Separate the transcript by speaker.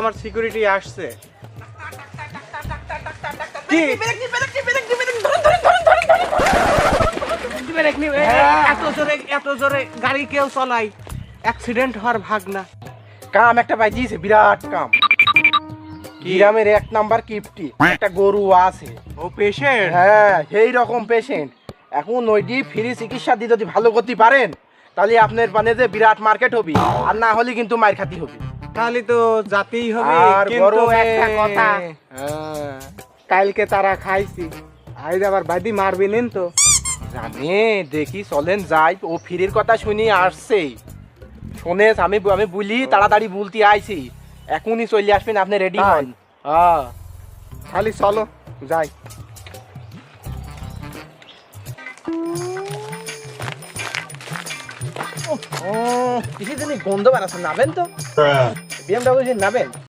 Speaker 1: আমার সিকিউরিটি আসছে। কি এত জোরে গাড়ি কেউ চলাই, অ্যাক্সিডেন্ট হওয়ার ভাগ না।
Speaker 2: কাম একটা পাইছিস, বিরাট কাম। গ্রামের 1 নাম্বার কিপটি একটা গরু আছে।
Speaker 1: ও পেশেন্ট?
Speaker 2: হ্যাঁ, সেই রকম পেশেন্ট। এখন ওইটি ফ্রি চিকিৎসা দিয়ে যদি ভালো করতে পারেন, তাহলে আপনার পানে যে বিরাট মার্কেট হবে, আর না হলে কিন্তু মার খাতি হবে।
Speaker 1: তাহলে তো যাতেই হবে।
Speaker 2: আর
Speaker 1: কিন্তু
Speaker 2: গরমে
Speaker 1: একটা কথা,
Speaker 2: হ্যাঁ,
Speaker 1: কালকে তারা খাইছি, আজ আবার বাদি মারবি নেন তো।
Speaker 2: জানে দেখি চলেন যাই। ও ফ্রির কথা শুনি আসছে। শোনেস, আমি বলি তাড়াতাড়ি বলতে আইছি, এখনই চলে আসবেন, আপনি রেডি হন। হ্যাঁ,
Speaker 1: খালি চলো যাই।
Speaker 2: ও কিসে জানি গন্ধ বানাচ্ছেন, নাবেন তো? বিএমডব্লিউ নাবেন?